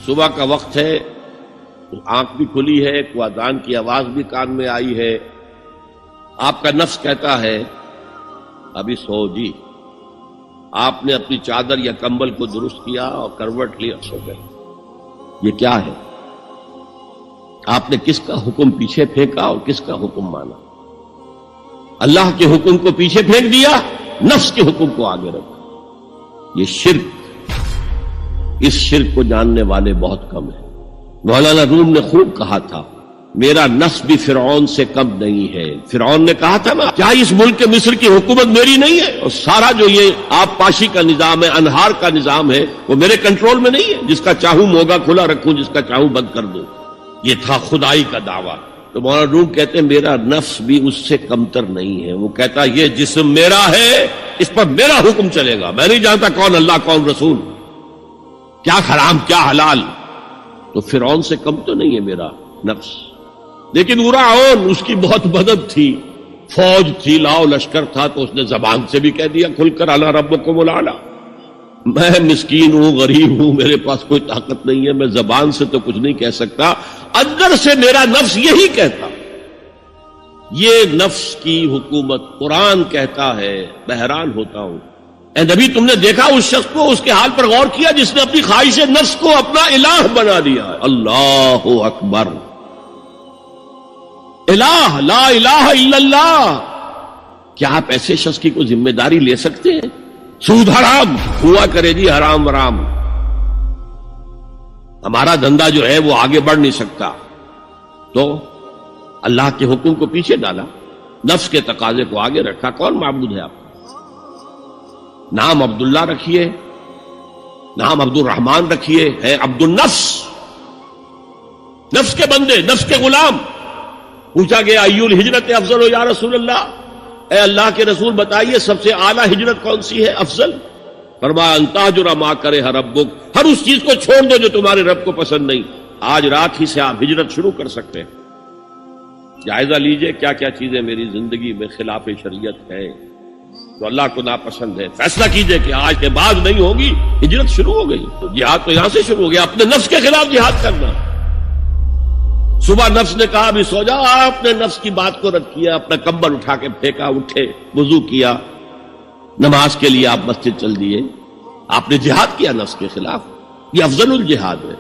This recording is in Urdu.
صبح کا وقت ہے، آنکھ بھی کھلی ہے، کوئی اذان کی آواز بھی کان میں آئی ہے، آپ کا نفس کہتا ہے ابھی سو جی۔ آپ نے اپنی چادر یا کمبل کو درست کیا اور کروٹ لیا، سو گئے۔ یہ کیا ہے؟ آپ نے کس کا حکم پیچھے پھینکا اور کس کا حکم مانا؟ اللہ کے حکم کو پیچھے پھینک دیا، نفس کے حکم کو آگے رکھا۔ یہ شرک، اس شرک کو جاننے والے بہت کم ہیں۔ مولانا روم نے خوب کہا تھا، میرا نفس بھی فرعون سے کم نہیں ہے۔ فرعون نے کہا تھا نا، کیا اس ملک مصر کی حکومت میری نہیں ہے؟ اور سارا جو یہ آب پاشی کا نظام ہے، انہار کا نظام ہے، وہ میرے کنٹرول میں نہیں ہے؟ جس کا چاہوں موگا کھلا رکھوں، جس کا چاہوں بند کر دوں۔ یہ تھا خدائی کا دعویٰ۔ تو مولانا روم کہتے ہیں میرا نفس بھی اس سے کمتر نہیں ہے۔ وہ کہتا یہ جسم میرا ہے، اس پر میرا حکم چلے گا، میں نہیں جانتا کون اللہ کون رسول، کیا حرام کیا حلال۔ تو فرعون سے کم تو نہیں ہے میرا نفس، لیکن فرعون اس کی بہت مدد تھی، فوج تھی، لاؤ لشکر تھا، تو اس نے زبان سے بھی کہہ دیا کھل کر الا ربکم الاعلی۔ میں مسکین ہوں، غریب ہوں، میرے پاس کوئی طاقت نہیں ہے، میں زبان سے تو کچھ نہیں کہہ سکتا، اندر سے میرا نفس یہی کہتا۔ یہ نفس کی حکومت قرآن کہتا ہے۔ میں حیران ہوتا ہوں، اے نبی تم نے دیکھا اس شخص کو، اس کے حال پر غور کیا جس نے اپنی خواہش نفس کو اپنا الہ بنا دیا ہے؟ اللہ اکبر، الہ، لا الہ الا اللہ۔ کیا آپ ایسے شخص کی کوئی ذمہ داری لے سکتے ہیں؟ سود حرام ہوا کرے جی، حرام ورام، ہمارا دھندا جو ہے وہ آگے بڑھ نہیں سکتا، تو اللہ کے حکم کو پیچھے ڈالا، نفس کے تقاضے کو آگے رکھا۔ کون معبود ہے آپ کا؟ نام عبداللہ رکھیے، نام عبد الرحمن رکھیے، ہے عبد النفس، نفس کے بندے، نفس کے غلام۔ پوچھا گیا ایو الہجرت افضل یا رسول اللہ، اے اللہ کے رسول بتائیے سب سے اعلیٰ ہجرت کون سی ہے، افضل؟ فرمایا ان تہجر ما کرہ ربک، ہر اس چیز کو چھوڑ دو جو تمہارے رب کو پسند نہیں۔ آج رات ہی سے آپ ہجرت شروع کر سکتے ہیں۔ جائزہ لیجئے کیا کیا چیزیں میری زندگی میں خلاف شریعت ہے، تو اللہ کو ناپسند ہے، فیصلہ کیجئے کہ آج کے بعد نہیں ہوگی، ہجرت شروع ہو گئی۔ تو جہاد تو یہاں سے شروع ہو گیا، اپنے نفس کے خلاف جہاد کرنا۔ صبح نفس نے کہا ابھی سو جاؤ، آپ نے نفس کی بات کو رد کیا، اپنا کمبل اٹھا کے پھینکا، اٹھے، وضو کیا، نماز کے لیے آپ مسجد چل دیے، آپ نے جہاد کیا نفس کے خلاف۔ یہ افضل الجہاد ہے۔